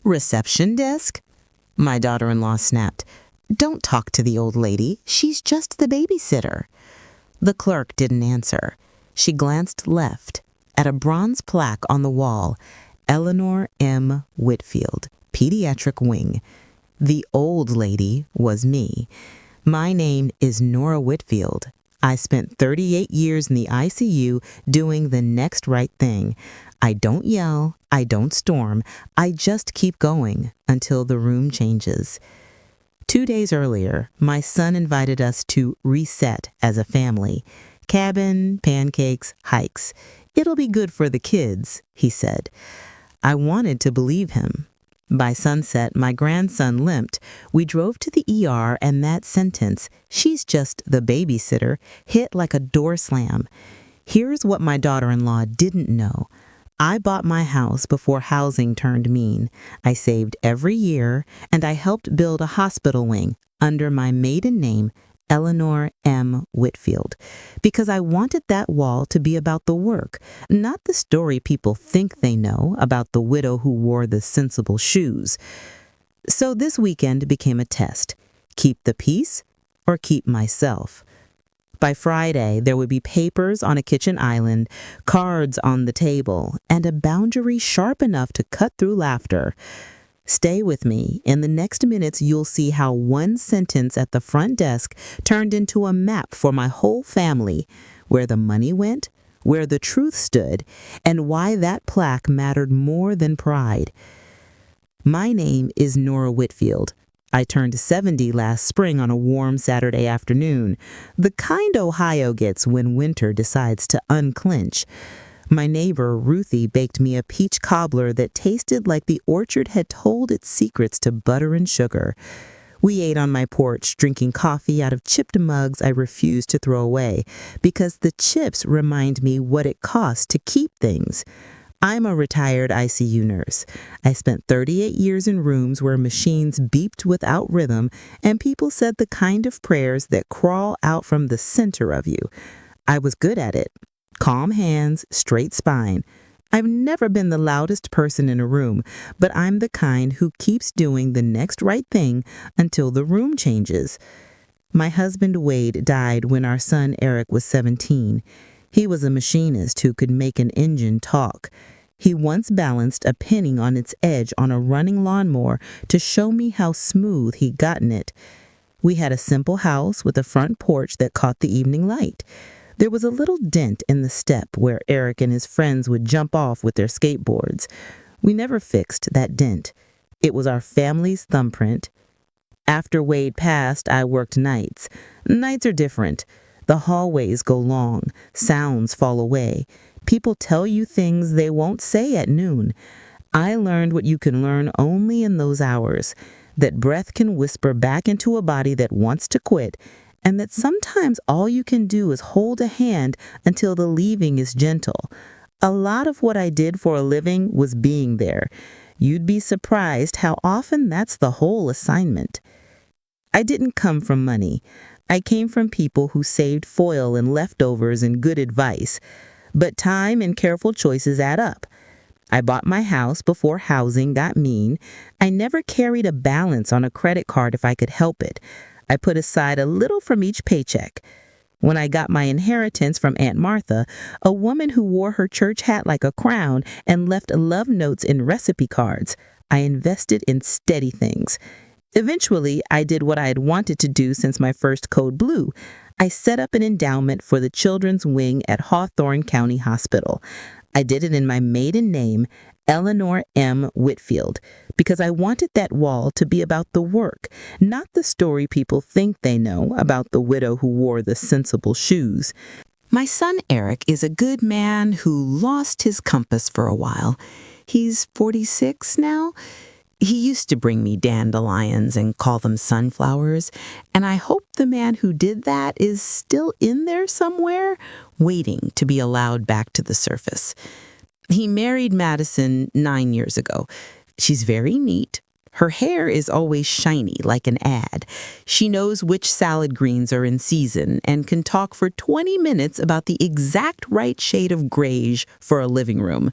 Reception desk? My daughter-in-law snapped. Don't talk to the old lady. She's just the babysitter. The clerk didn't answer. She glanced left at a bronze plaque on the wall. Eleanor M. Whitfield, Pediatric Wing. The old lady was me. My name is Nora Whitfield. I spent 38 years in the ICU doing the next right thing. I don't yell, I don't storm, I just keep going until the room changes. 2 days earlier, my son invited us to reset as a family. Cabin, pancakes, hikes. It'll be good for the kids, he said. I wanted to believe him. By sunset, my grandson limped. We drove to the ER, and that sentence, "She's just the babysitter," hit like a door slam. Here's what my daughter-in-law didn't know. I bought my house before housing turned mean. I saved every year, and I helped build a hospital wing under my maiden name, Eleanor M. Whitfield, because I wanted that wall to be about the work, not the story people think they know about the widow who wore the sensible shoes. So this weekend became a test. Keep the peace or keep myself. By Friday, there would be papers on a kitchen island, cards on the table, and a boundary sharp enough to cut through laughter. Stay with me. In the next minutes, you'll see how one sentence at the front desk turned into a map for my whole family, where the money went, where the truth stood, and why that plaque mattered more than pride. My name is Nora Whitfield. I turned 70 last spring on a warm Saturday afternoon, the kind Ohio gets when winter decides to unclench. My neighbor, Ruthie, baked me a peach cobbler that tasted like the orchard had told its secrets to butter and sugar. We ate on my porch, drinking coffee out of chipped mugs I refused to throw away, because the chips remind me what it costs to keep things. I'm a retired ICU nurse. I spent 38 years in rooms where machines beeped without rhythm, and people said the kind of prayers that crawl out from the center of you. I was good at it. Calm hands, straight spine. I've never been the loudest person in a room, but I'm the kind who keeps doing the next right thing until the room changes. My husband Wade died when our son Eric was 17. He was a machinist who could make an engine talk. He once balanced a penny on its edge on a running lawnmower to show me how smooth he'd gotten it. We had a simple house with a front porch that caught the evening light. There was a little dent in the step where Eric and his friends would jump off with their skateboards. We never fixed that dent. It was our family's thumbprint. After Wade passed, I worked nights. Nights are different. The hallways go long. Sounds fall away. People tell you things they won't say at noon. I learned what you can learn only in those hours, that breath can whisper back into a body that wants to quit, and that sometimes all you can do is hold a hand until the leaving is gentle. A lot of what I did for a living was being there. You'd be surprised how often that's the whole assignment. I didn't come from money. I came from people who saved foil and leftovers and good advice. But time and careful choices add up. I bought my house before housing got mean. I never carried a balance on a credit card if I could help it. I put aside a little from each paycheck. When I got my inheritance from Aunt Martha, a woman who wore her church hat like a crown and left love notes in recipe cards, I invested in steady things. Eventually, I did what I had wanted to do since my first code blue. I set up an endowment for the children's wing at Hawthorne County Hospital. I did it in my maiden name, Eleanor M. Whitfield, because I wanted that wall to be about the work, not the story people think they know about the widow who wore the sensible shoes. My son Eric is a good man who lost his compass for a while. He's 46 now. He used to bring me dandelions and call them sunflowers, and I hope the man who did that is still in there somewhere, waiting to be allowed back to the surface. He married Madison 9 years ago. She's very neat. Her hair is always shiny like an ad. She knows which salad greens are in season and can talk for 20 minutes about the exact right shade of grayish for a living room.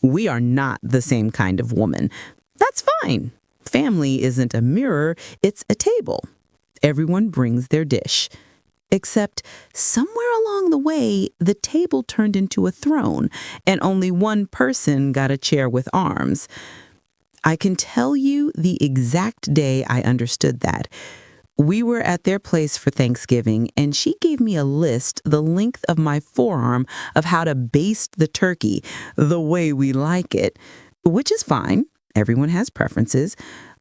We are not the same kind of woman. That's fine. Family isn't a mirror, it's a table. Everyone brings their dish. Except somewhere along the way, the table turned into a throne, and only one person got a chair with arms. I can tell you the exact day I understood that. We were at their place for Thanksgiving, and she gave me a list the length of my forearm of how to baste the turkey the way we like it, which is fine. Everyone has preferences.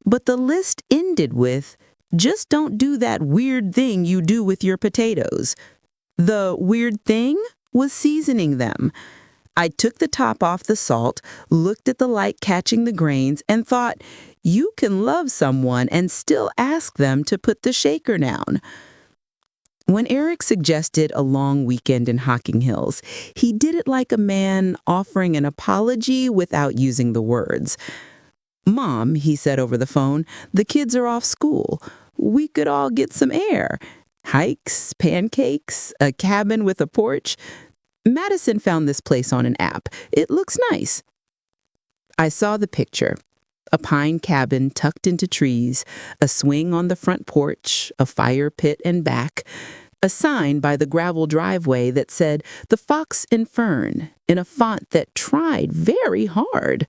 But the list ended with, just don't do that weird thing you do with your potatoes. The weird thing was seasoning them. I took the top off the salt, looked at the light catching the grains, and thought, you can love someone and still ask them to put the shaker down. When Eric suggested a long weekend in Hocking Hills, he did it like a man offering an apology without using the words. Mom, he said over the phone, the kids are off school. We could all get some air. Hikes, pancakes, a cabin with a porch. Madison found this place on an app. It looks nice. I saw the picture. A pine cabin tucked into trees, a swing on the front porch, a fire pit and back, a sign by the gravel driveway that said, The Fox and Fern, in a font that tried very hard.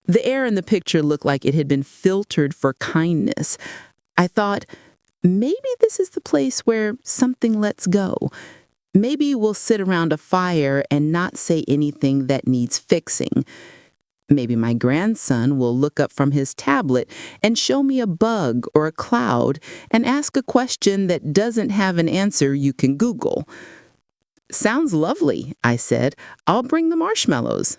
The air in the picture looked like it had been filtered for kindness. I thought, maybe this is the place where something lets go. Maybe we'll sit around a fire and not say anything that needs fixing. Maybe my grandson will look up from his tablet and show me a bug or a cloud and ask a question that doesn't have an answer you can Google. Sounds lovely, I said. I'll bring the marshmallows.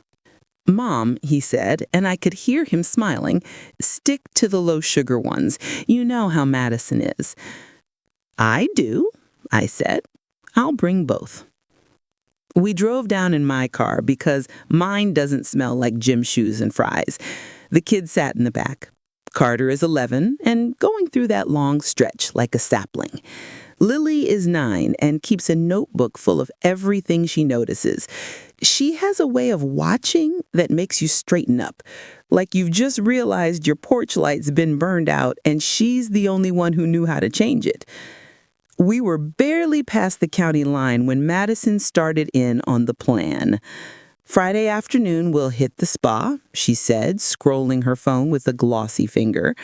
Mom, he said, and I could hear him smiling, stick to the low-sugar ones. You know how Madison is. I do, I said. I'll bring both. We drove down in my car because mine doesn't smell like gym shoes and fries. The kids sat in the back. Carter is 11 and going through that long stretch like a sapling. Lily is 9 and keeps a notebook full of everything she notices. She has a way of watching that makes you straighten up, like you've just realized your porch light's been burned out and she's the only one who knew how to change it. We were barely past the county line when Madison started in on the plan. Friday afternoon, we'll hit the spa, she said, scrolling her phone with a glossy finger.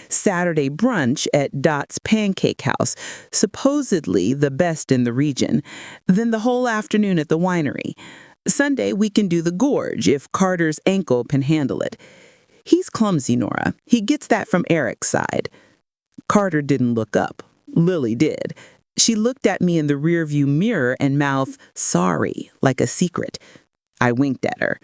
Saturday brunch at Dot's Pancake House, supposedly the best in the region. Then the whole afternoon at the winery. Sunday, we can do the gorge if Carter's ankle can handle it. He's clumsy, Nora. He gets that from Eric's side. Carter didn't look up. Lily did. She looked at me in the rearview mirror and mouthed, sorry, like a secret. I winked at her.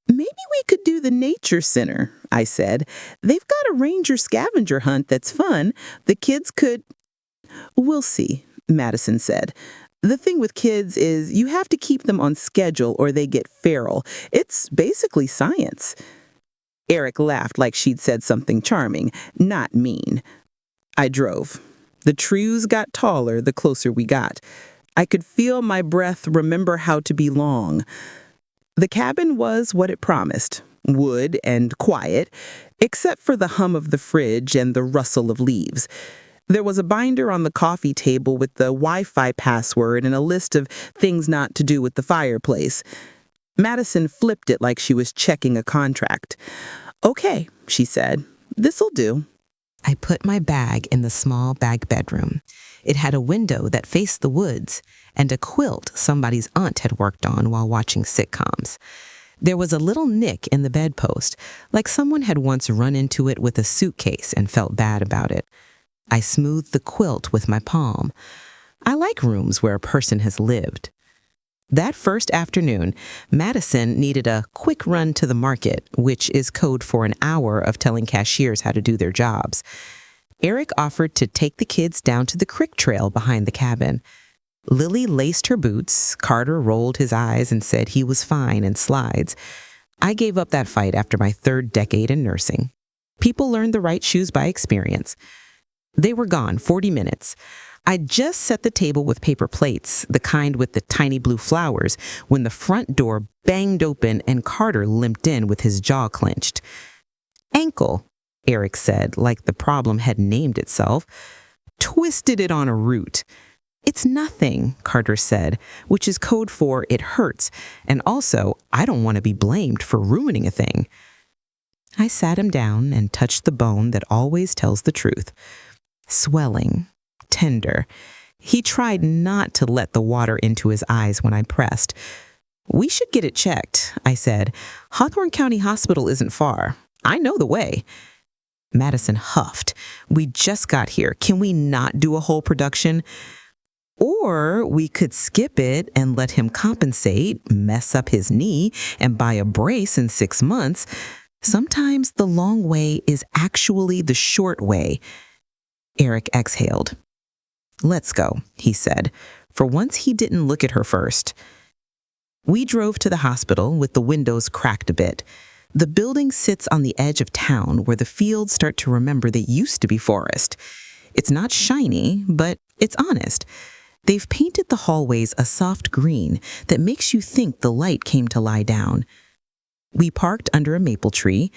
Maybe we could do the nature center, I said. They've got a ranger scavenger hunt that's fun. The kids could... We'll see, Madison said. The thing with kids is you have to keep them on schedule or they get feral. It's basically science. Eric laughed like she'd said something charming, not mean. I drove. The trees got taller the closer we got. I could feel my breath remember how to be long. The cabin was what it promised, wood and quiet, except for the hum of the fridge and the rustle of leaves. There was a binder on the coffee table with the Wi-Fi password and a list of things not to do with the fireplace. Madison flipped it like she was checking a contract. Okay, she said, this'll do. I put my bag in the small bag bedroom. It had a window that faced the woods and a quilt somebody's aunt had worked on while watching sitcoms. There was a little nick in the bedpost, like someone had once run into it with a suitcase and felt bad about it. I smoothed the quilt with my palm. I like rooms where a person has lived. That first afternoon, Madison needed a quick run to the market, which is code for an hour of telling cashiers how to do their jobs. Eric offered to take the kids down to the creek trail behind the cabin. Lily laced her boots. Carter rolled his eyes and said he was fine in slides. I gave up that fight after my 3rd decade in nursing. People learn the right shoes by experience. They were gone 40 minutes. I just set the table with paper plates, the kind with the tiny blue flowers, when the front door banged open and Carter limped in with his jaw clenched. ankle," Eric said, like the problem had named itself. "Twisted it on a root." "It's nothing," Carter said, which is code for "it hurts," and also, I don't want to be blamed for ruining a thing. I sat him down and touched the bone that always tells the truth. Swelling, tender. He tried not to let the water into his eyes when I pressed. "We should get it checked," I said. "Hawthorne County Hospital isn't far. I know the way." Madison huffed. "We just got here. Can we not do a whole production? Or we could skip it and let him compensate, mess up his knee, and buy a brace in 6 months. Sometimes the long way is actually the short way." Eric exhaled. "Let's go," he said. For once he didn't look at her first. We drove to the hospital with the windows cracked a bit. The building sits on the edge of town where the fields start to remember they used to be forest. It's not shiny, but it's honest. They've painted the hallways a soft green that makes you think the light came to lie down. We parked under a maple tree.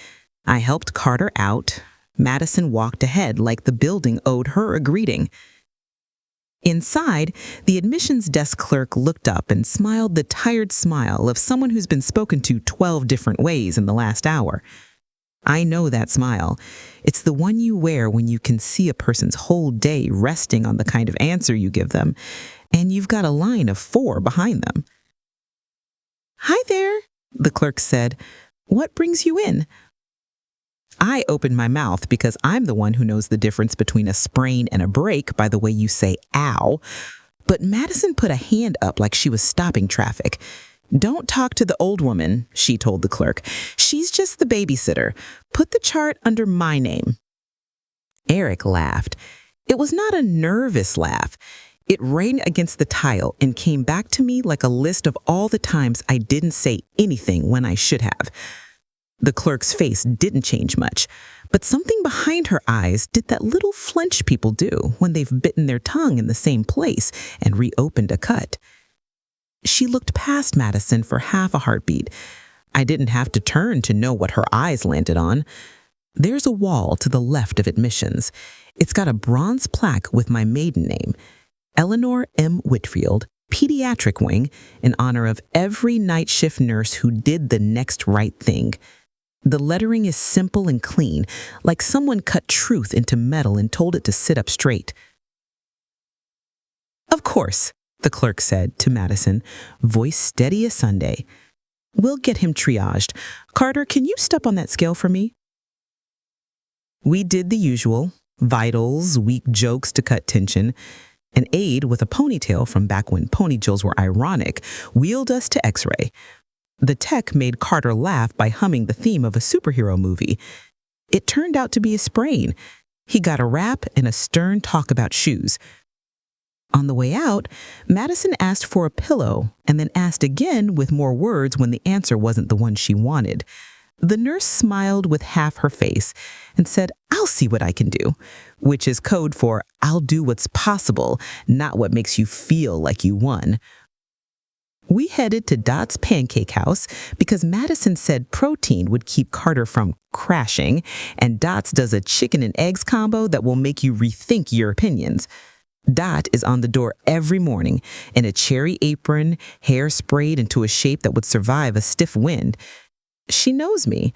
I helped Carter out. Madison walked ahead like the building owed her a greeting. Inside, the admissions desk clerk looked up and smiled the tired smile of someone who's been spoken to 12 different ways in the last hour. I know that smile. It's the one you wear when you can see a person's whole day resting on the kind of answer you give them, and you've got a line of 4 behind them. "Hi there," the clerk said. "What brings you in?" I opened my mouth because I'm the one who knows the difference between a sprain and a break by the way you say ow. But Madison put a hand up like she was stopping traffic. "Don't talk to the old woman," she told the clerk. "She's just the babysitter. Put the chart under my name." Eric laughed. It was not a nervous laugh. It rained against the tile and came back to me like a list of all the times I didn't say anything when I should have. The clerk's face didn't change much, but something behind her eyes did that little flinch people do when they've bitten their tongue in the same place and reopened a cut. She looked past Madison for half a heartbeat. I didn't have to turn to know what her eyes landed on. There's a wall to the left of admissions. It's got a bronze plaque with my maiden name, Eleanor M. Whitfield, Pediatric Wing, in honor of every night shift nurse who did the next right thing. The lettering is simple and clean, like someone cut truth into metal and told it to sit up straight. "Of course," the clerk said to Madison, voice steady as Sunday. "We'll get him triaged. Carter, can you step on that scale for me?" We did the usual, vitals, weak jokes to cut tension. An aide with a ponytail from back when ponytails were ironic wheeled us to X-ray. The tech made Carter laugh by humming the theme of a superhero movie. It turned out to be a sprain. He got a wrap and a stern talk about shoes. On the way out, Madison asked for a pillow and then asked again with more words when the answer wasn't the one she wanted. The nurse smiled with half her face and said, "I'll see what I can do," which is code for "I'll do what's possible, not what makes you feel like you won." We headed to Dot's Pancake House because Madison said protein would keep Carter from crashing, and Dot's does a chicken and eggs combo that will make you rethink your opinions. Dot is on the door every morning in a cherry apron, hair sprayed into a shape that would survive a stiff wind. She knows me.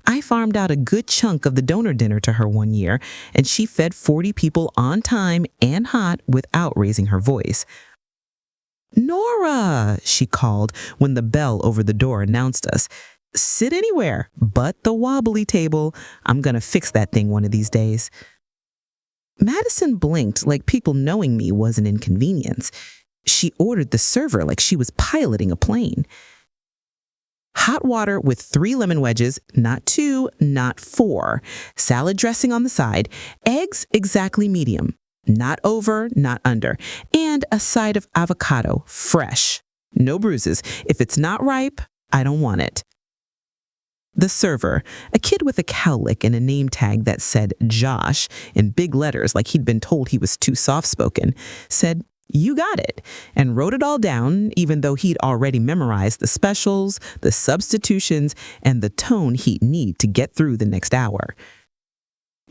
I farmed out a good chunk of the donor dinner to her one year, and she fed 40 people on time and hot without raising her voice. "Nora," she called when the bell over the door announced us. "Sit anywhere but the wobbly table. I'm going to fix that thing one of these days." Madison blinked like people knowing me was an inconvenience. She ordered the server like she was piloting a plane. Hot water with 3 lemon wedges, not 2, not 4. Salad dressing on the side. Eggs exactly medium. Not over, not under. And a side of avocado, fresh. No bruises. If it's not ripe, I don't want it. The server, a kid with a cowlick and a name tag that said Josh in big letters like he'd been told he was too soft-spoken, said, You got it, and wrote it all down, even though he'd already memorized the specials, the substitutions, and the tone he'd need to get through the next hour.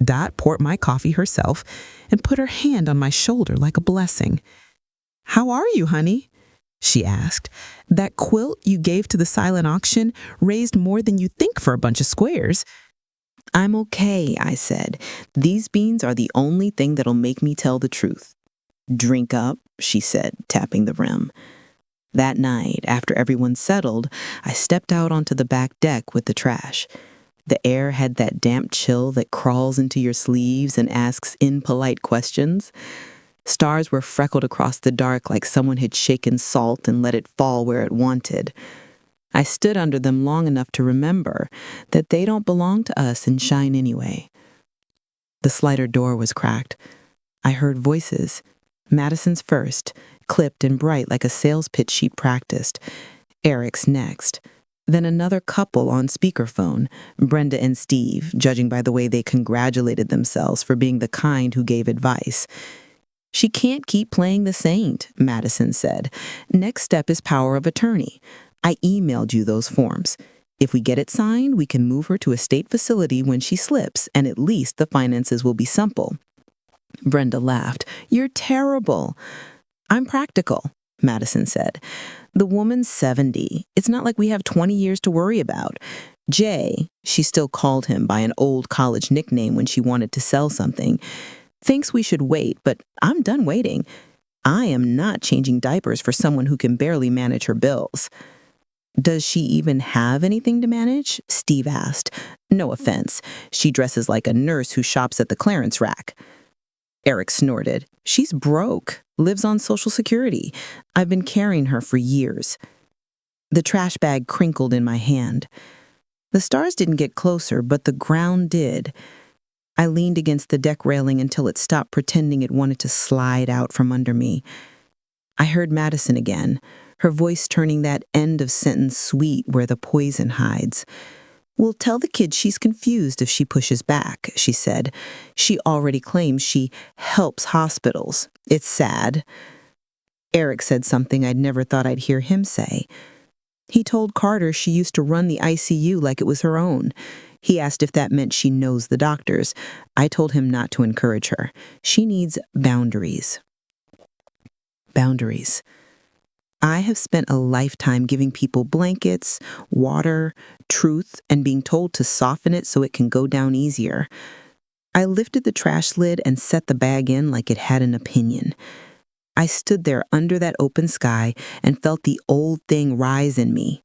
Dot poured my coffee herself and put her hand on my shoulder like a blessing. "How are you, honey?" she asked. "That quilt you gave to the silent auction raised more than you think for a bunch of squares." "I'm okay," I said. "These beans are the only thing that'll make me tell the truth." "Drink up," she said, tapping the rim. That night, after everyone settled, I stepped out onto the back deck with the trash. The air had that damp chill that crawls into your sleeves and asks impolite questions. Stars were freckled across the dark like someone had shaken salt and let it fall where it wanted. I stood under them long enough to remember that they don't belong to us and shine anyway. The slider door was cracked. I heard voices. Madison's first, clipped and bright like a sales pitch she'd practiced. Eric's next. Then another couple on speakerphone, Brenda and Steve, judging by the way they congratulated themselves for being the kind who gave advice. "She can't keep playing the saint," Madison said. "Next step is power of attorney. I emailed you those forms. If we get it signed, we can move her to a state facility when she slips, and at least the finances will be simple." Brenda laughed. "You're terrible." "I'm practical," Madison said. "The woman's 70. It's not like we have 20 years to worry about. Jay," she still called him by an old college nickname when she wanted to sell something, "thinks we should wait, but I'm done waiting. I am not changing diapers for someone who can barely manage her bills." "Does she even have anything to manage?" Steve asked. "No offense. She dresses like a nurse who shops at the clearance rack." Eric snorted. "She's broke, lives on Social Security. I've been carrying her for years." The trash bag crinkled in my hand. The stars didn't get closer, but the ground did. I leaned against the deck railing until it stopped pretending it wanted to slide out from under me. I heard Madison again, her voice turning that end of sentence sweet where the poison hides. "We'll tell the kid she's confused if she pushes back," she said. "She already claims she helps hospitals. It's sad." Eric said something I'd never thought I'd hear him say. He told Carter she used to run the ICU like it was her own. He asked if that meant she knows the doctors. I told him not to encourage her. She needs boundaries. Boundaries. I have spent a lifetime giving people blankets, water, truth, and being told to soften it so it can go down easier. I lifted the trash lid and set the bag in like it had an opinion. I stood there under that open sky and felt the old thing rise in me.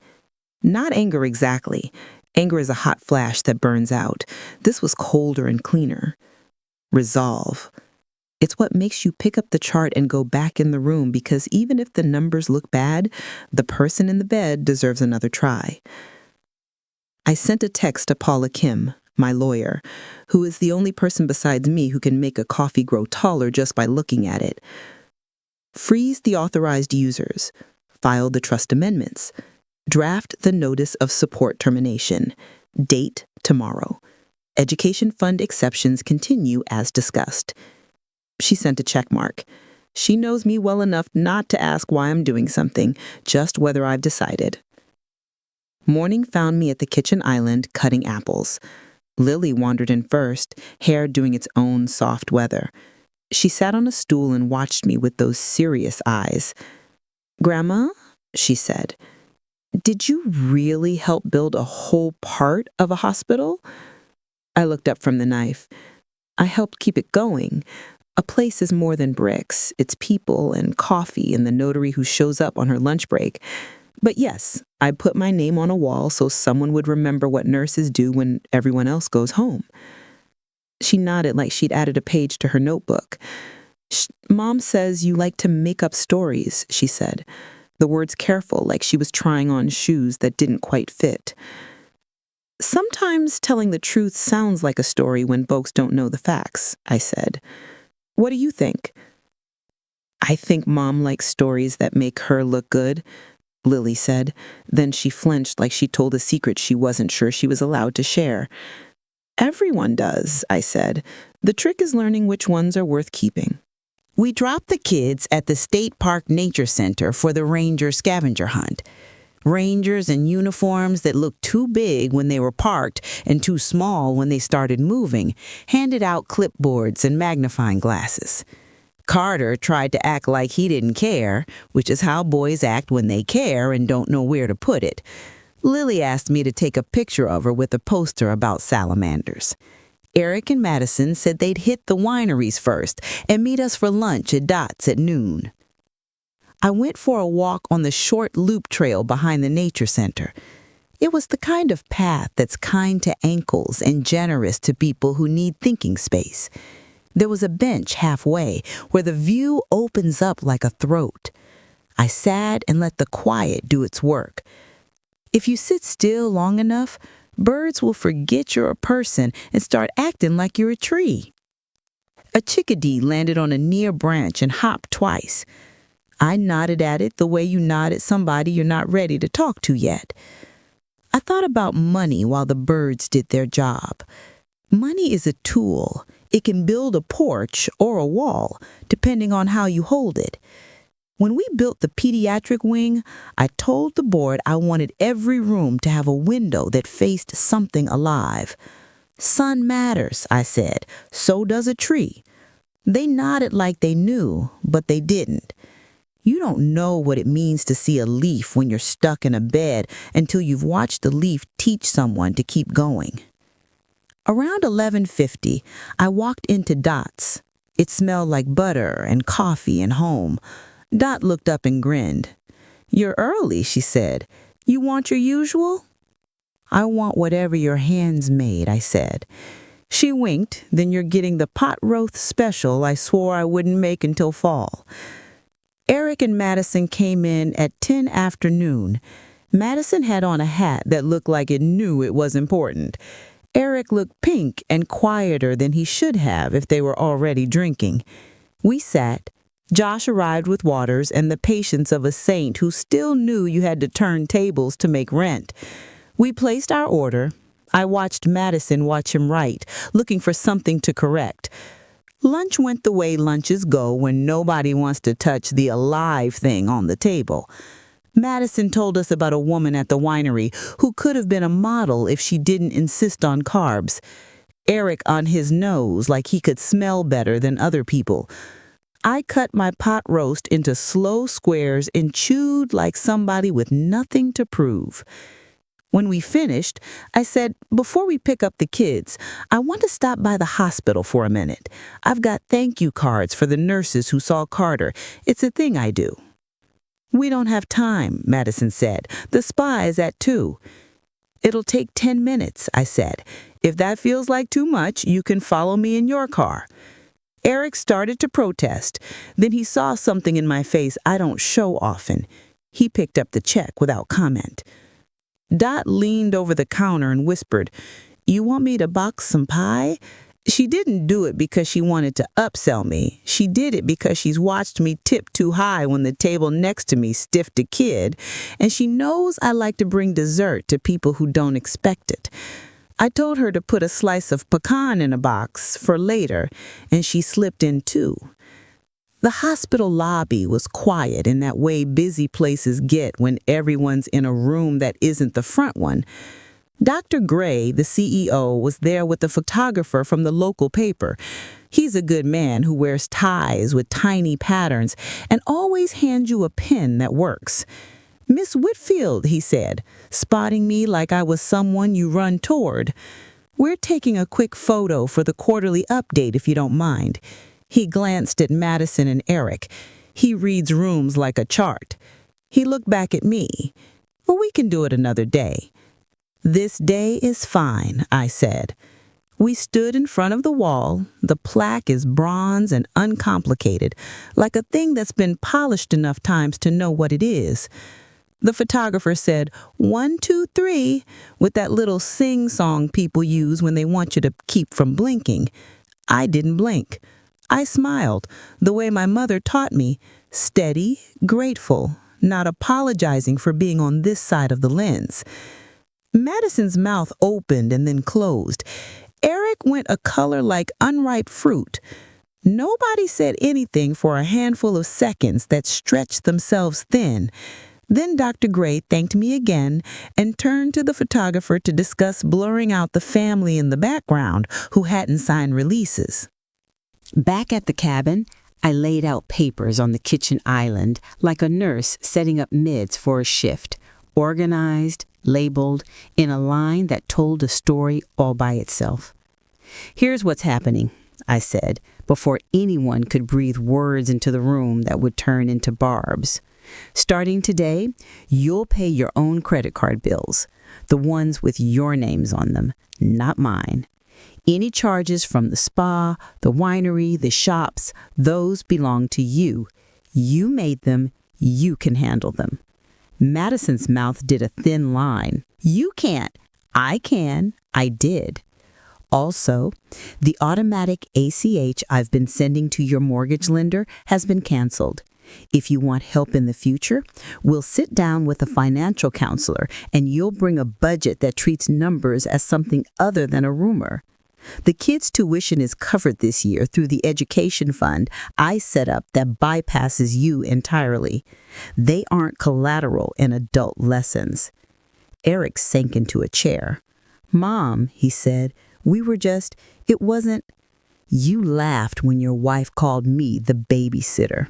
Not anger exactly. Anger is a hot flash that burns out. This was colder and cleaner. Resolve. It's what makes you pick up the chart and go back in the room because even if the numbers look bad, the person in the bed deserves another try. I sent a text to Paula Kim, my lawyer, who is the only person besides me who can make a coffee grow taller just by looking at it. Freeze the authorized users. File the trust amendments. Draft the notice of support termination. Date tomorrow. Education fund exceptions continue as discussed. She sent a check mark. She knows me well enough not to ask why I'm doing something, just whether I've decided. Morning found me at the kitchen island cutting apples. Lily wandered in first, hair doing its own soft weather. She sat on a stool and watched me with those serious eyes. "Grandma," she said, "did you really help build a whole part of a hospital?" I looked up from the knife. "I helped keep it going. A place is more than bricks. It's people and coffee and the notary who shows up on her lunch break. But yes, I put my name on a wall so someone would remember what nurses do when everyone else goes home." She nodded like she'd added a page to her notebook. "Mom says you like to make up stories," she said, the words careful like she was trying on shoes that didn't quite fit. "Sometimes telling the truth sounds like a story when folks don't know the facts," I said. "What do you think?" "I think Mom likes stories that make her look good," Lily said. Then she flinched like she told a secret she wasn't sure she was allowed to share. "Everyone does," I said. "The trick is learning which ones are worth keeping." We dropped the kids at the State Park Nature Center for the ranger scavenger hunt. Rangers in uniforms that looked too big when they were parked and too small when they started moving handed out clipboards and magnifying glasses. Carter tried to act like he didn't care, which is how boys act when they care and don't know where to put it. Lily asked me to take a picture of her with a poster about salamanders. Eric and Madison said they'd hit the wineries first and meet us for lunch at Dot's at noon. I went for a walk on the short loop trail behind the nature center. It was the kind of path that's kind to ankles and generous to people who need thinking space. There was a bench halfway where the view opens up like a throat. I sat and let the quiet do its work. If you sit still long enough, birds will forget you're a person and start acting like you're a tree. A chickadee landed on a near branch and hopped twice. I nodded at it the way you nod at somebody you're not ready to talk to yet. I thought about money while the birds did their job. Money is a tool. It can build a porch or a wall, depending on how you hold it. When we built the pediatric wing, I told the board I wanted every room to have a window that faced something alive. Sun matters, I said. So does a tree. They nodded like they knew, but they didn't. You don't know what it means to see a leaf when you're stuck in a bed until you've watched the leaf teach someone to keep going. Around 11:50, I walked into Dot's. It smelled like butter and coffee and home. Dot looked up and grinned. "You're early," she said. "You want your usual?" "I want whatever your hands made," I said. She winked. "Then you're getting the pot roast special I swore I wouldn't make until fall." Eric and Madison came in at 10 afternoon. Madison had on a hat that looked like it knew it was important. Eric looked pink and quieter than he should have if they were already drinking. We sat. Josh arrived with waters and the patience of a saint who still knew you had to turn tables to make rent. We placed our order. I watched Madison watch him write, looking for something to correct. Lunch went the way lunches go when nobody wants to touch the alive thing on the table. Madison told us about a woman at the winery who could have been a model if she didn't insist on carbs. Eric on his nose like he could smell better than other people. I cut my pot roast into slow squares and chewed like somebody with nothing to prove. When we finished, I said, "Before we pick up the kids, I want to stop by the hospital for a minute. I've got thank you cards for the nurses who saw Carter. It's a thing I do." "We don't have time," Madison said. "The spa is at 2. "It'll take 10 minutes, I said. "If that feels like too much, you can follow me in your car." Eric started to protest. Then he saw something in my face I don't show often. He picked up the check without comment. Dot leaned over the counter and whispered, "You want me to box some pie?" She didn't do it because she wanted to upsell me. She did it because she's watched me tip too high when the table next to me stiffed a kid, and she knows I like to bring dessert to people who don't expect it. I told her to put a slice of pecan in a box for later, and she slipped in 2. The hospital lobby was quiet in that way busy places get when everyone's in a room that isn't the front one. Dr. Gray, the CEO, was there with the photographer from the local paper. He's a good man who wears ties with tiny patterns and always hands you a pen that works. "Miss Whitfield," he said, spotting me like I was someone you run toward. "We're taking a quick photo for the quarterly update if you don't mind." He glanced at Madison and Eric. He reads rooms like a chart. He looked back at me. "Well, we can do it another day." "This day is fine," I said. We stood in front of the wall. The plaque is bronze and uncomplicated, like a thing that's been polished enough times to know what it is. The photographer said, 1, 2, 3, with that little sing-song people use when they want you to keep from blinking. I didn't blink. I smiled, the way my mother taught me, steady, grateful, not apologizing for being on this side of the lens. Madison's mouth opened and then closed. Eric went a color like unripe fruit. Nobody said anything for a handful of seconds that stretched themselves thin. Then Dr. Gray thanked me again and turned to the photographer to discuss blurring out the family in the background who hadn't signed releases. Back at the cabin, I laid out papers on the kitchen island like a nurse setting up meds for a shift, organized, labeled, in a line that told a story all by itself. "Here's what's happening," I said, before anyone could breathe words into the room that would turn into barbs. "Starting today, you'll pay your own credit card bills, the ones with your names on them, not mine. Any charges from the spa, the winery, the shops, those belong to you. You made them, you can handle them." Madison's mouth did a thin line. "You can't." "I can." I did. "Also, the automatic ACH I've been sending to your mortgage lender has been canceled. If you want help in the future, we'll sit down with a financial counselor and you'll bring a budget that treats numbers as something other than a rumor. The kids' tuition is covered this year through the education fund I set up that bypasses you entirely. They aren't collateral in adult lessons." Eric sank into a chair. "Mom," he said, it wasn't." "You laughed when your wife called me the babysitter.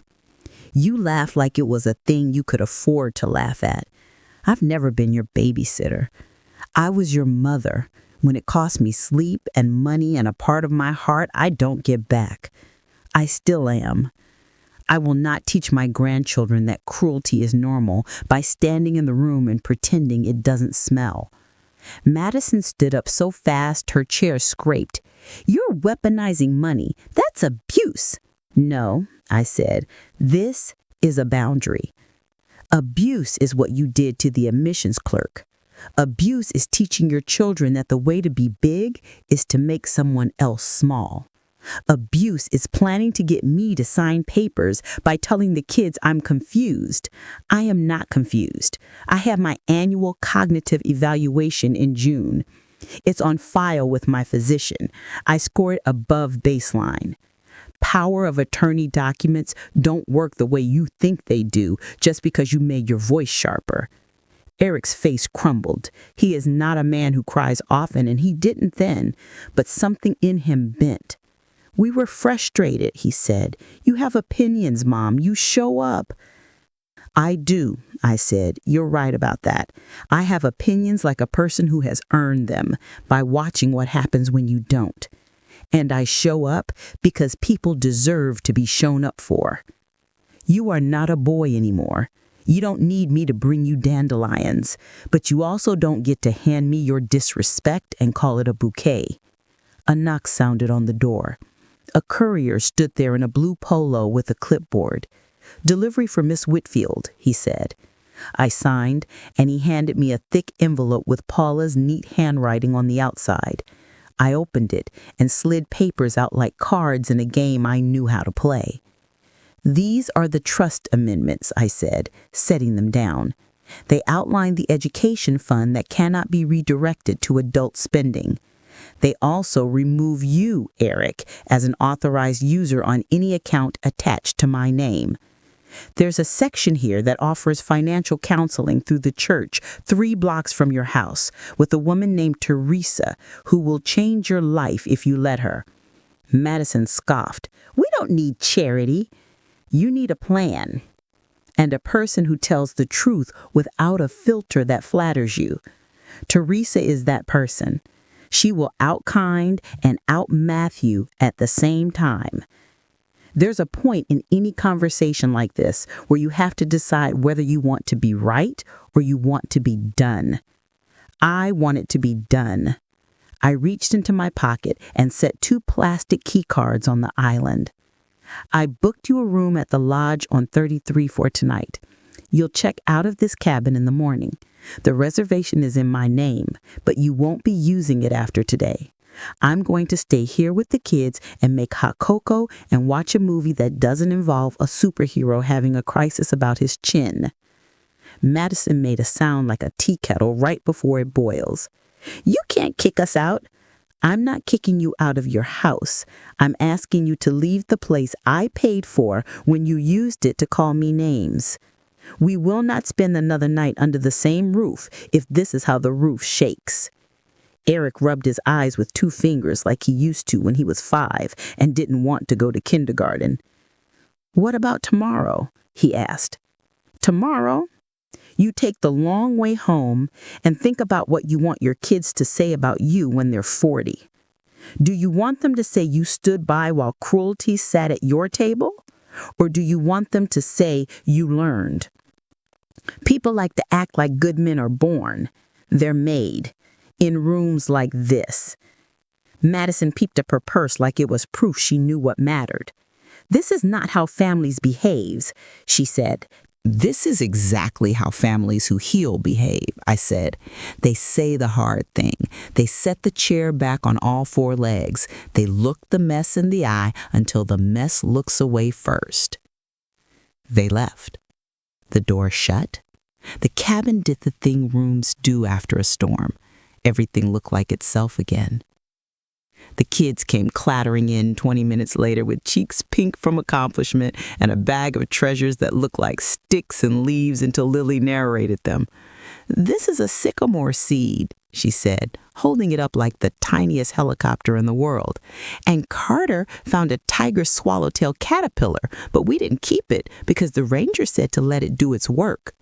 You laughed like it was a thing you could afford to laugh at. I've never been your babysitter. I was your mother. When it cost me sleep and money and a part of my heart I don't get back. I still am. I will not teach my grandchildren that cruelty is normal by standing in the room and pretending it doesn't smell." Madison stood up so fast her chair scraped. "You're weaponizing money. That's abuse." "No," I said, "this is a boundary. Abuse is what you did to the admissions clerk. Abuse is teaching your children that the way to be big is to make someone else small. Abuse is planning to get me to sign papers by telling the kids I'm confused. I am not confused. I have my annual cognitive evaluation in June. It's on file with my physician. I scored above baseline. Power of attorney documents don't work the way you think they do just because you made your voice sharper." Eric's face crumbled. He is not a man who cries often, and he didn't then, but something in him bent. "We were frustrated," he said. "You have opinions, Mom. You show up." "I do," I said. "You're right about that. I have opinions like a person who has earned them by watching what happens when you don't. And I show up because people deserve to be shown up for. You are not a boy anymore. You don't need me to bring you dandelions, but you also don't get to hand me your disrespect and call it a bouquet." A knock sounded on the door. A courier stood there in a blue polo with a clipboard. "Delivery for Miss Whitfield," he said. I signed, and he handed me a thick envelope with Paula's neat handwriting on the outside. I opened it and slid papers out like cards in a game I knew how to play. "These are the trust amendments," I said, setting them down. "They outline the education fund that cannot be redirected to adult spending. They also remove you, Eric, as an authorized user on any account attached to my name. There's a section here that offers financial counseling through the church 3 blocks from your house with a woman named Teresa who will change your life if you let her." Madison scoffed. "We don't need charity. You need a plan. And a person who tells the truth without a filter that flatters you. Teresa is that person. She will outkind and outmath you at the same time. There's a point in any conversation like this where you have to decide whether you want to be right or you want to be done. I want it to be done." I reached into my pocket and set 2 plastic key cards on the island. "I booked you a room at the lodge on 33 for tonight. You'll check out of this cabin in the morning. The reservation is in my name, but you won't be using it after today. I'm going to stay here with the kids and make hot cocoa and watch a movie that doesn't involve a superhero having a crisis about his chin." Madison made a sound like a tea kettle right before it boils. "You can't kick us out." I'm not kicking you out of your house. I'm asking you to leave the place I paid for when you used it to call me names. We will not spend another night under the same roof if this is how the roof shakes." Eric rubbed his eyes with 2 fingers like he used to when he was 5 and didn't want to go to kindergarten. "What about tomorrow?" he asked. "Tomorrow? You take the long way home and think about what you want your kids to say about you when they're 40. Do you want them to say you stood by while cruelty sat at your table? Or do you want them to say you learned? People like to act like good men are born. They're made. In rooms like this." Madison peeped up her purse like it was proof she knew what mattered. "This is not how families behave," she said. "This is exactly how families who heal behave," I said. "They say the hard thing. They set the chair back on all 4 legs. They look the mess in the eye until the mess looks away first." They left. The door shut. The cabin did the thing rooms do after a storm. Everything looked like itself again. The kids came clattering in 20 minutes later with cheeks pink from accomplishment and a bag of treasures that looked like sticks and leaves until Lily narrated them. "This is a sycamore seed," she said, holding it up like the tiniest helicopter in the world. "And Carter found a tiger swallowtail caterpillar, but we didn't keep it because the ranger said to let it do its work."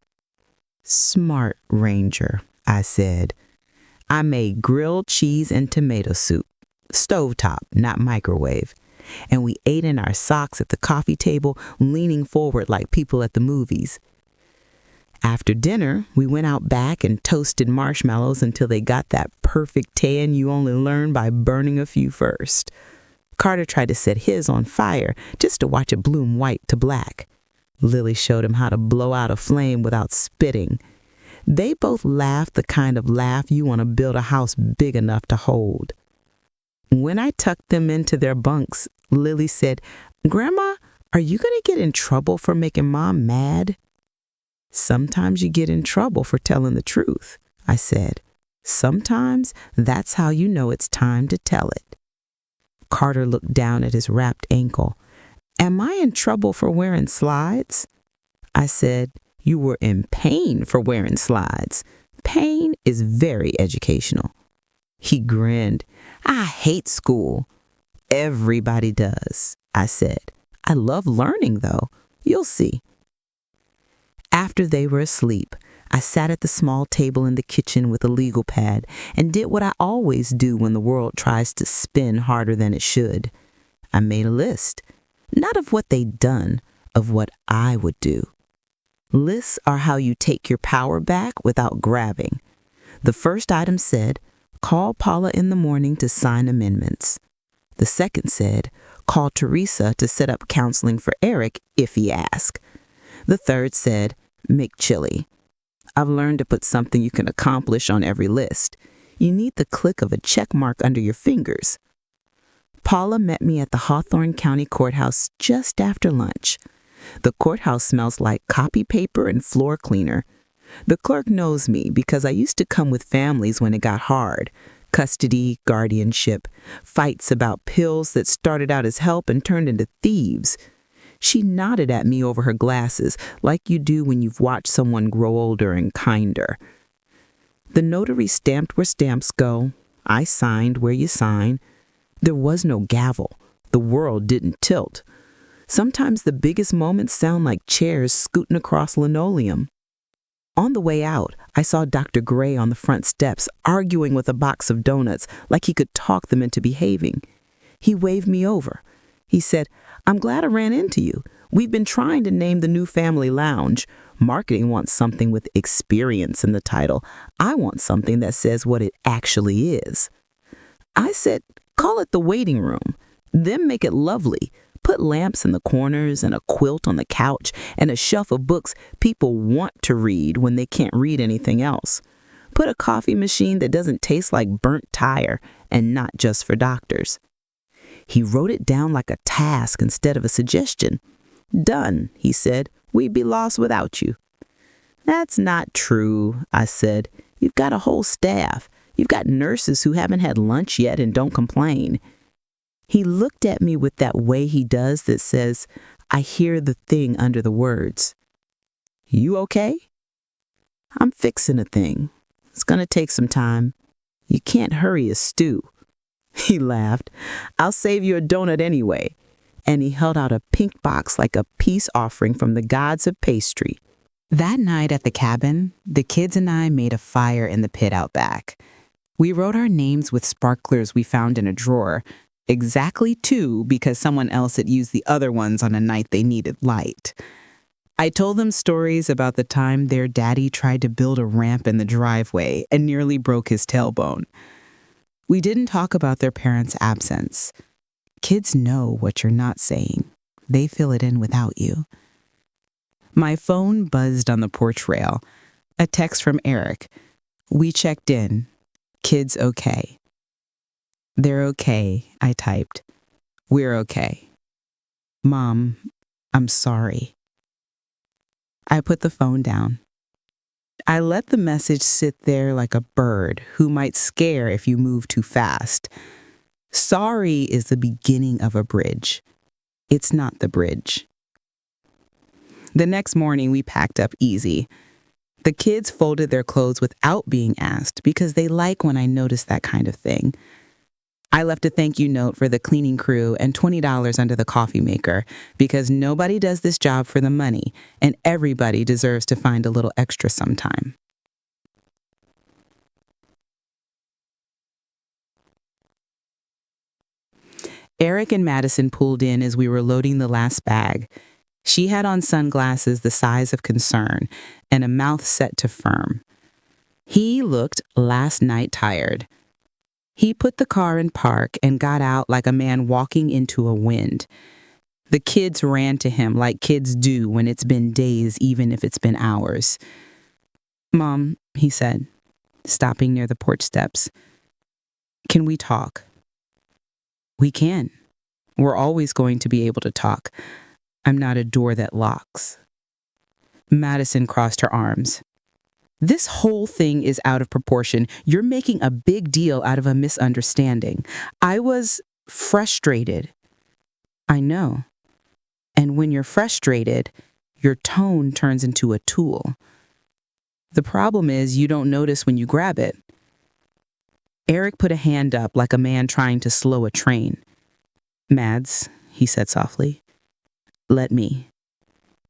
"Smart ranger," I said. I made grilled cheese and tomato soup. Stovetop, not microwave. And we ate in our socks at the coffee table, leaning forward like people at the movies. After dinner, we went out back and toasted marshmallows until they got that perfect tan you only learn by burning a few first. Carter tried to set his on fire just to watch it bloom white to black. Lily showed him how to blow out a flame without spitting. They both laughed the kind of laugh you want to build a house big enough to hold. When I tucked them into their bunks, Lily said, "Grandma, are you going to get in trouble for making Mom mad?" "Sometimes you get in trouble for telling the truth," I said. "Sometimes that's how you know it's time to tell it." Carter looked down at his wrapped ankle. "Am I in trouble for wearing slides?" I said, "You were in pain for wearing slides. Pain is very educational." He grinned. "I hate school." "Everybody does," I said. "I love learning, though. You'll see." After they were asleep, I sat at the small table in the kitchen with a legal pad and did what I always do when the world tries to spin harder than it should. I made a list, not of what they'd done, of what I would do. Lists are how you take your power back without grabbing. The first item said, "Call Paula in the morning to sign amendments." The second said, "Call Teresa to set up counseling for Eric if he asks." The third said, "Make chili." I've learned to put something you can accomplish on every list. You need the click of a check mark under your fingers. Paula met me at the Hawthorne County Courthouse just after lunch. The courthouse smells like copy paper and floor cleaner. The clerk knows me because I used to come with families when it got hard. Custody, guardianship, fights about pills that started out as help and turned into thieves. She nodded at me over her glasses, like you do when you've watched someone grow older and kinder. The notary stamped where stamps go. I signed where you sign. There was no gavel. The world didn't tilt. Sometimes the biggest moments sound like chairs scooting across linoleum. On the way out, I saw Dr. Gray on the front steps arguing with a box of donuts like he could talk them into behaving. He waved me over. He said, "I'm glad I ran into you. We've been trying to name the new family lounge. Marketing wants something with experience in the title. I want something that says what it actually is." I said, "Call it the waiting room. Then make it lovely. Put lamps in the corners and a quilt on the couch and a shelf of books people want to read when they can't read anything else. Put a coffee machine that doesn't taste like burnt tire and not just for doctors." He wrote it down like a task instead of a suggestion. "Done," he said. "We'd be lost without you." "That's not true," I said. "You've got a whole staff. You've got nurses who haven't had lunch yet and don't complain." He looked at me with that way he does that says, I hear the thing under the words. "You okay?" "I'm fixing a thing. It's gonna take some time. You can't hurry a stew." He laughed. "I'll save you a donut anyway." And he held out a pink box like a peace offering from the gods of pastry. That night at the cabin, the kids and I made a fire in the pit out back. We wrote our names with sparklers we found in a drawer, exactly 2 because someone else had used the other ones on a night they needed light. I told them stories about the time their daddy tried to build a ramp in the driveway and nearly broke his tailbone. We didn't talk about their parents' absence. Kids know what you're not saying. They fill it in without you. My phone buzzed on the porch rail. A text from Eric. "We checked in. Kids okay." "They're okay," I typed. "We're okay. Mom, I'm sorry." I put the phone down. I let the message sit there like a bird who might scare if you move too fast. Sorry is the beginning of a bridge. It's not the bridge. The next morning, we packed up easy. The kids folded their clothes without being asked because they like when I notice that kind of thing. I left a thank you note for the cleaning crew and $20 under the coffee maker because nobody does this job for the money and everybody deserves to find a little extra sometime. Eric and Madison pulled in as we were loading the last bag. She had on sunglasses the size of concern and a mouth set to firm. He looked last night tired. He put the car in park and got out like a man walking into a wind. The kids ran to him like kids do when it's been days, even if it's been hours. "Mom," he said, stopping near the porch steps. "Can we talk?" "We can. We're always going to be able to talk. I'm not a door that locks." Madison crossed her arms. "This whole thing is out of proportion. You're making a big deal out of a misunderstanding. I was frustrated." "I know. And when you're frustrated, your tone turns into a tool. The problem is you don't notice when you grab it." Eric put a hand up like a man trying to slow a train. "Mads," he said softly, "let me."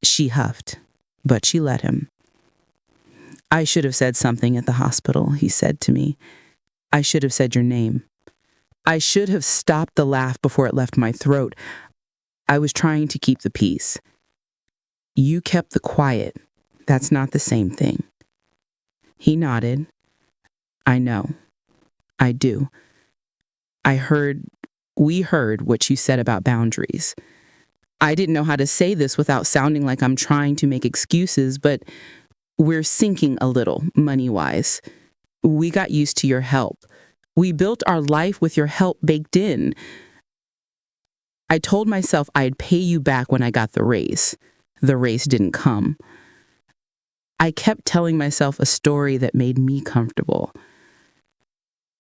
She huffed, but she let him. "I should have said something at the hospital," he said to me. "I should have said your name. I should have stopped the laugh before it left my throat. I was trying to keep the peace. You kept the quiet. That's not the same thing." He nodded. "I know. I do. We heard what you said about boundaries. I didn't know how to say this without sounding like I'm trying to make excuses, but we're sinking a little, money-wise. We got used to your help. We built our life with your help baked in. I told myself I'd pay you back when I got the raise. The raise didn't come. I kept telling myself a story that made me comfortable.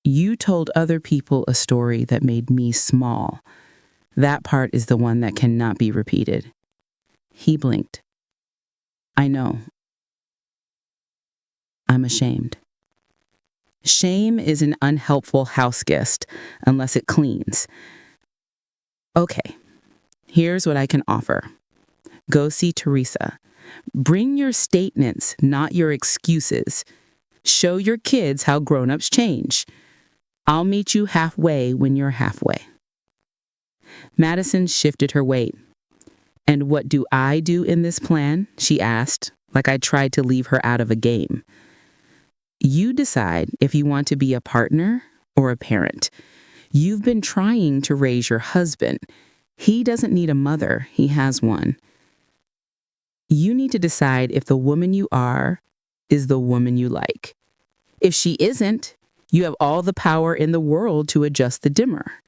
You told other people a story that made me small. That part is the one that cannot be repeated." He blinked. "I know. I'm ashamed." Shame is an unhelpful house guest unless it cleans. "Okay, here's what I can offer. Go see Teresa. Bring your statements, not your excuses. Show your kids how grown-ups change. I'll meet you halfway when you're halfway." Madison shifted her weight. "And what do I do in this plan?" she asked, like I tried to leave her out of a game. "You decide if you want to be a partner or a parent. You've been trying to raise your husband. He doesn't need a mother, he has one. You need to decide if the woman you are is the woman you like. If she isn't, you have all the power in the world to adjust the dimmer."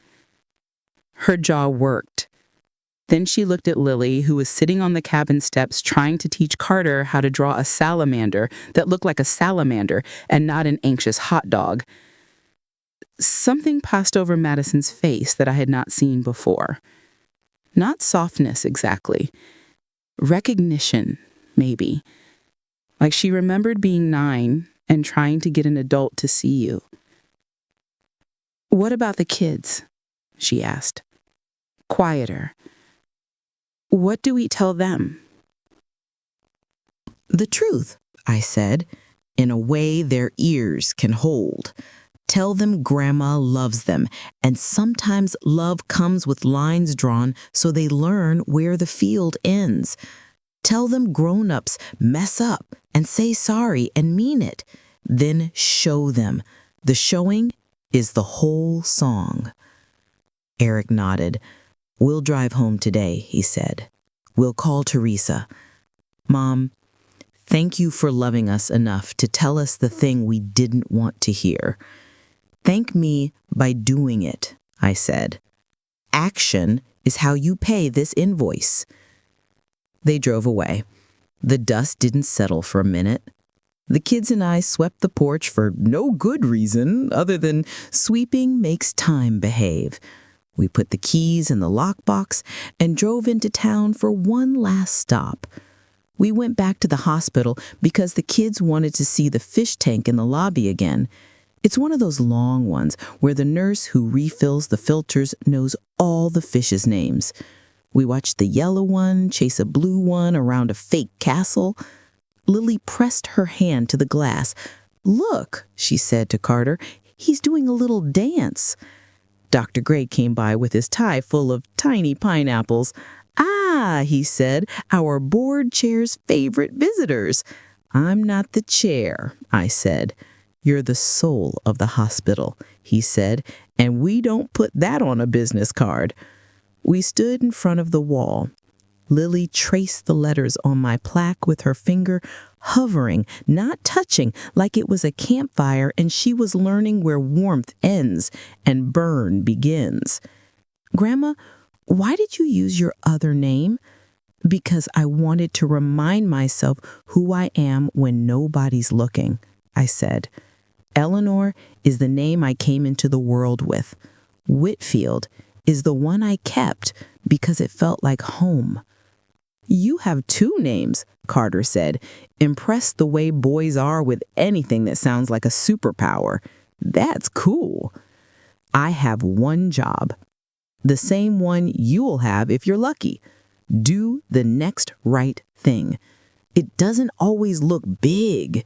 Her jaw worked. Then she looked at Lily, who was sitting on the cabin steps trying to teach Carter how to draw a salamander that looked like a salamander and not an anxious hot dog. Something passed over Madison's face that I had not seen before. Not softness exactly. Recognition, maybe. Like she remembered being 9 and trying to get an adult to see you. "What about the kids?" she asked. Quieter. "What do we tell them?" "The truth," I said, "in a way their ears can hold. Tell them Grandma loves them, and sometimes love comes with lines drawn so they learn where the field ends. Tell them grown-ups mess up and say sorry and mean it. Then show them. The showing is the whole song." Eric nodded. "We'll drive home today," he said. "We'll call Teresa. Mom, thank you for loving us enough to tell us the thing we didn't want to hear. Thank me by doing it," I said. "Action is how you pay this invoice." They drove away. The dust didn't settle for a minute. The kids and I swept the porch for no good reason other than sweeping makes time behave. We put the keys in the lockbox and drove into town for one last stop. We went back to the hospital because the kids wanted to see the fish tank in the lobby again. It's one of those long ones where the nurse who refills the filters knows all the fish's names. We watched the yellow one chase a blue one around a fake castle. Lily pressed her hand to the glass. "Look," she said to Carter, "he's doing a little dance." Dr. Gray came by with his tie full of tiny pineapples. "Ah," he said, "our board chair's favorite visitors." "I'm not the chair," I said. "You're the soul of the hospital," he said, "and we don't put that on a business card." We stood in front of the wall. Lily traced the letters on my plaque with her finger, hovering, not touching, like it was a campfire and she was learning where warmth ends and burn begins. "Grandma, why did you use your other name?" "Because I wanted to remind myself who I am when nobody's looking," I said. "Eleanor is the name I came into the world with. Whitfield is the one I kept because it felt like home." "You have 2 names," Carter said, impressed the way boys are with anything that sounds like a superpower. "That's cool." "I have one job, the same one you'll have if you're lucky. Do the next right thing. It doesn't always look big.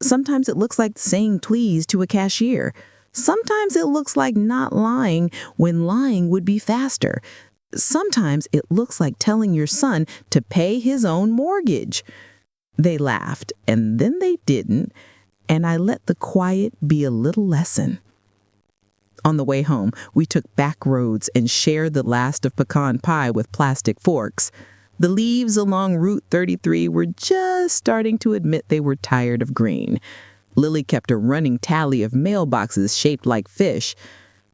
Sometimes it looks like saying please to a cashier. Sometimes it looks like not lying when lying would be faster. Sometimes it looks like telling your son to pay his own mortgage." They laughed, and then they didn't, and I let the quiet be a little lesson. On the way home, we took back roads and shared the last of pecan pie with plastic forks. The leaves along Route 33 were just starting to admit they were tired of green. Lily kept a running tally of mailboxes shaped like fish.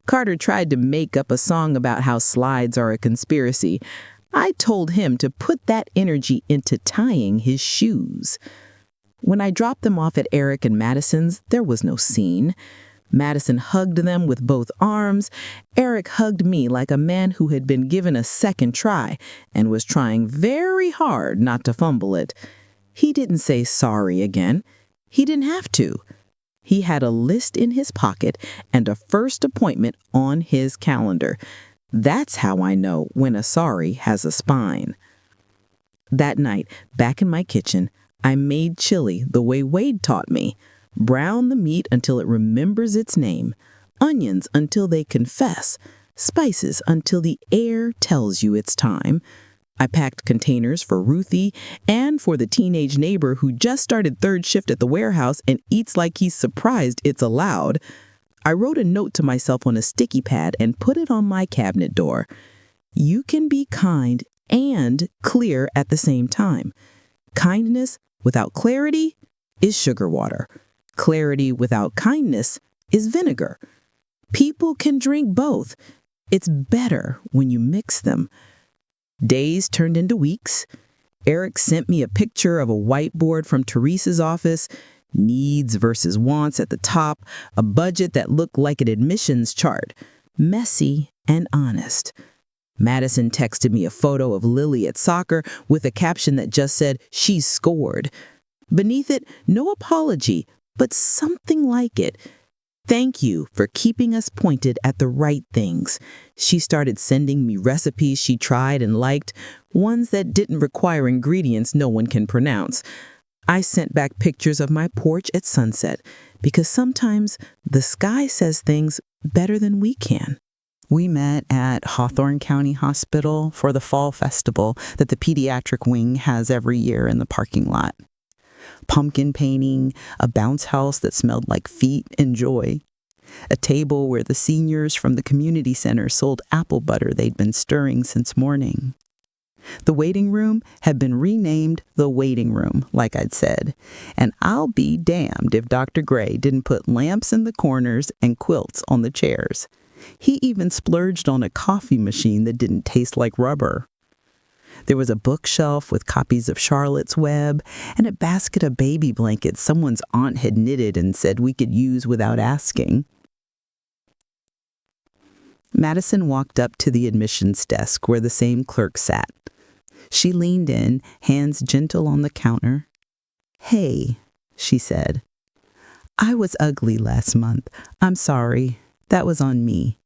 Carter tried to make up a song about how slides are a conspiracy. I told him to put that energy into tying his shoes. When I dropped them off at Eric and Madison's, there was no scene. Madison hugged them with both arms. Eric hugged me like a man who had been given a second try and was trying very hard not to fumble it. He didn't say sorry again. He didn't have to. He had a list in his pocket and a first appointment on his calendar. That's how I know when a sorry has a spine. That night, back in my kitchen, I made chili the way Wade taught me. Brown the meat until it remembers its name. Onions until they confess. Spices until the air tells you it's time. I packed containers for Ruthie and for the teenage neighbor who just started 3rd shift at the warehouse and eats like he's surprised it's allowed. I wrote a note to myself on a sticky pad and put it on my cabinet door. You can be kind and clear at the same time. Kindness without clarity is sugar water. Clarity without kindness is vinegar. People can drink both. It's better when you mix them. Days turned into weeks. Eric sent me a picture of a whiteboard from Teresa's office. Needs versus wants at the top, a budget that looked like an admissions chart. Messy and honest. Madison texted me a photo of Lily at soccer with a caption that just said, "She's scored." Beneath it, no apology, but something like it. "Thank you for keeping us pointed at the right things." She started sending me recipes she tried and liked, ones that didn't require ingredients no one can pronounce. I sent back pictures of my porch at sunset, because sometimes the sky says things better than we can. We met at Hawthorne County Hospital for the fall festival that the pediatric wing has every year in the parking lot. Pumpkin painting, a bounce house that smelled like feet and joy, a table where the seniors from the community center sold apple butter they'd been stirring since morning. The waiting room had been renamed the waiting room, like I'd said, and I'll be damned if Dr. Gray didn't put lamps in the corners and quilts on the chairs. He even splurged on a coffee machine that didn't taste like rubber. There was a bookshelf with copies of Charlotte's Web and a basket of baby blankets someone's aunt had knitted and said we could use without asking. Madison walked up to the admissions desk where the same clerk sat. She leaned in, hands gentle on the counter. "Hey," she said. "I was ugly last month. I'm sorry. That was on me.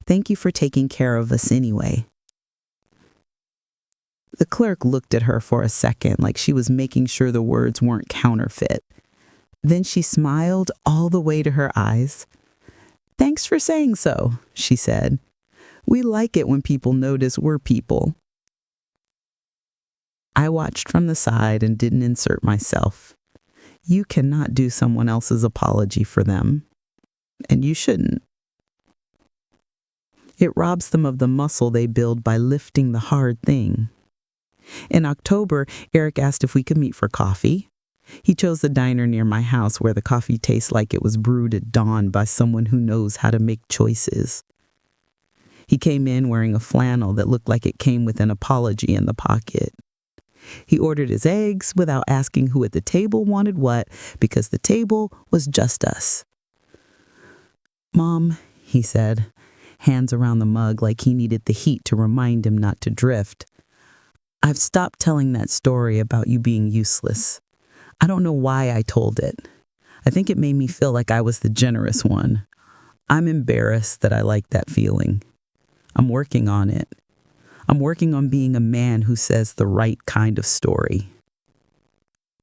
Thank you for taking care of us anyway." The clerk looked at her for a second, like she was making sure the words weren't counterfeit. Then she smiled all the way to her eyes. "Thanks for saying so," she said. "We like it when people notice we're people." I watched from the side and didn't insert myself. You cannot do someone else's apology for them, and you shouldn't. It robs them of the muscle they build by lifting the hard thing. In October, Eric asked if we could meet for coffee. He chose the diner near my house where the coffee tastes like it was brewed at dawn by someone who knows how to make choices. He came in wearing a flannel that looked like it came with an apology in the pocket. He ordered his eggs without asking who at the table wanted what, because the table was just us. "Mom," he said, hands around the mug like he needed the heat to remind him not to drift. "I've stopped telling that story about you being useless. I don't know why I told it. I think it made me feel like I was the generous one. I'm embarrassed that I like that feeling. I'm working on it. I'm working on being a man who says the right kind of story."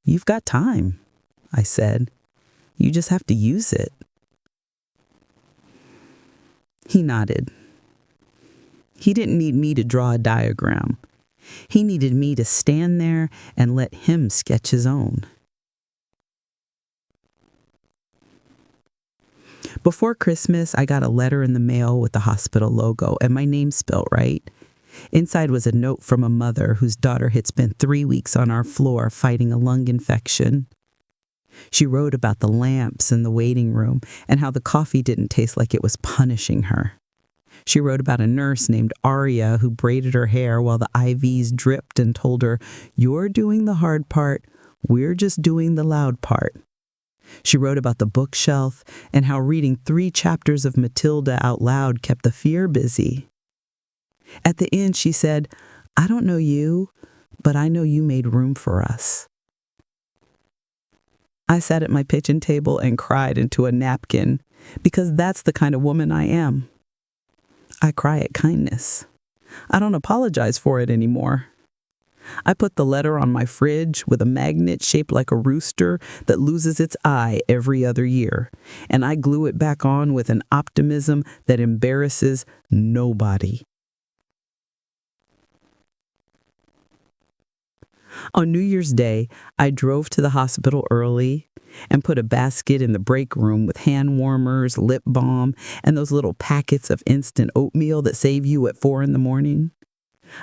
"You've got time," I said. "You just have to use it." He nodded. He didn't need me to draw a diagram. He needed me to stand there and let him sketch his own. Before Christmas, I got a letter in the mail with the hospital logo and my name spelled right. Inside was a note from a mother whose daughter had spent 3 weeks on our floor fighting a lung infection. She wrote about the lamps in the waiting room and how the coffee didn't taste like it was punishing her. She wrote about a nurse named Aria who braided her hair while the IVs dripped and told her, "You're doing the hard part, we're just doing the loud part." She wrote about the bookshelf and how reading 3 chapters of Matilda out loud kept the fear busy. At the end, she said, "I don't know you, but I know you made room for us." I sat at my kitchen table and cried into a napkin because that's the kind of woman I am. I cry at kindness. I don't apologize for it anymore. I put the letter on my fridge with a magnet shaped like a rooster that loses its eye every other year, and I glue it back on with an optimism that embarrasses nobody. On New Year's Day, I drove to the hospital early and put a basket in the break room with hand warmers, lip balm, and those little packets of instant oatmeal that save you at 4 a.m.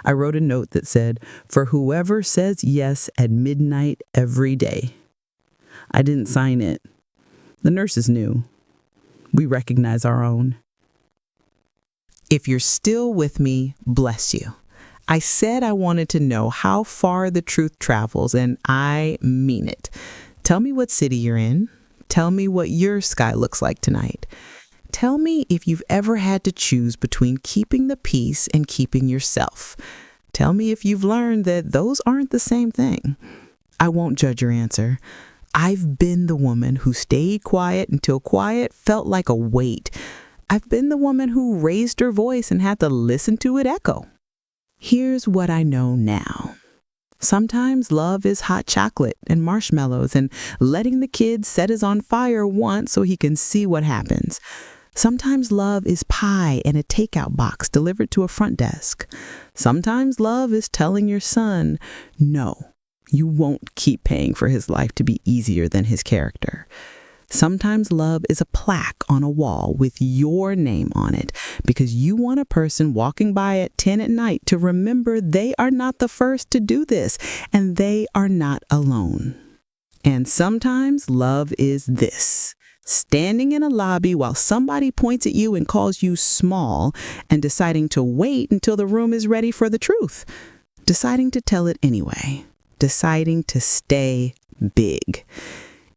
I wrote a note that said, "For whoever says yes at midnight every day." I didn't sign it. The nurses knew. We recognize our own. If you're still with me, bless you. I said I wanted to know how far the truth travels, and I mean it. Tell me what city you're in. Tell me what your sky looks like tonight. Tell me if you've ever had to choose between keeping the peace and keeping yourself. Tell me if you've learned that those aren't the same thing. I won't judge your answer. I've been the woman who stayed quiet until quiet felt like a weight. I've been the woman who raised her voice and had to listen to it echo. Here's what I know now. Sometimes love is hot chocolate and marshmallows and letting the kid set his on fire once so he can see what happens. Sometimes love is pie and a takeout box delivered to a front desk. Sometimes love is telling your son, no, you won't keep paying for his life to be easier than his character. Sometimes love is a plaque on a wall with your name on it because you want a person walking by at 10 at night to remember they are not the first to do this and they are not alone. And sometimes love is this: standing in a lobby while somebody points at you and calls you small and deciding to wait until the room is ready for the truth, deciding to tell it anyway, deciding to stay big.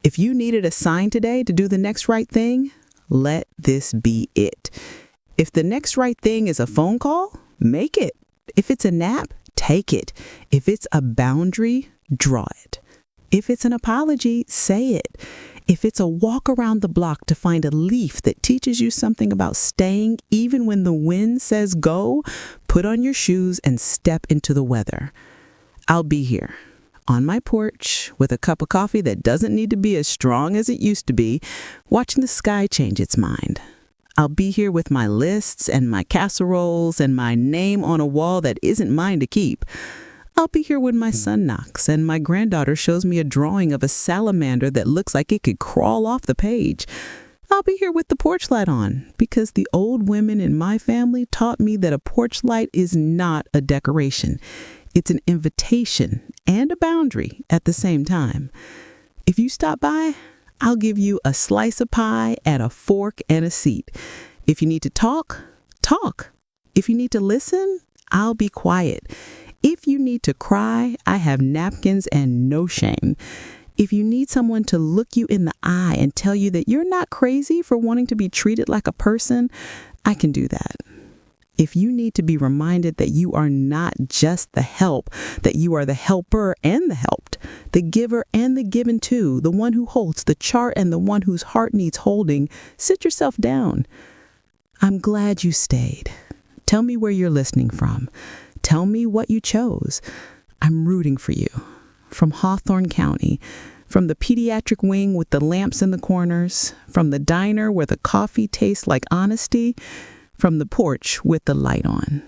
If you needed a sign today to do the next right thing, let this be it. If the next right thing is a phone call, make it. If it's a nap, take it. If it's a boundary, draw it. If it's an apology, say it. If it's a walk around the block to find a leaf that teaches you something about staying even when the wind says go, put on your shoes and step into the weather. I'll be here on my porch with a cup of coffee that doesn't need to be as strong as it used to be, watching the sky change its mind. I'll be here with my lists and my casseroles and my name on a wall that isn't mine to keep. I'll be here when my son knocks and my granddaughter shows me a drawing of a salamander that looks like it could crawl off the page. I'll be here with the porch light on because the old women in my family taught me that a porch light is not a decoration. It's an invitation and a boundary at the same time. If you stop by, I'll give you a slice of pie and a fork and a seat. If you need to talk, talk. If you need to listen, I'll be quiet. If you need to cry, I have napkins and no shame. If you need someone to look you in the eye and tell you that you're not crazy for wanting to be treated like a person, I can do that. If you need to be reminded that you are not just the help, that you are the helper and the helped, the giver and the given to, the one who holds the chart and the one whose heart needs holding, sit yourself down. I'm glad you stayed. Tell me where you're listening from. Tell me what you chose. I'm rooting for you. From Hawthorne County, from the pediatric wing with the lamps in the corners, from the diner where the coffee tastes like honesty, from the porch with the light on.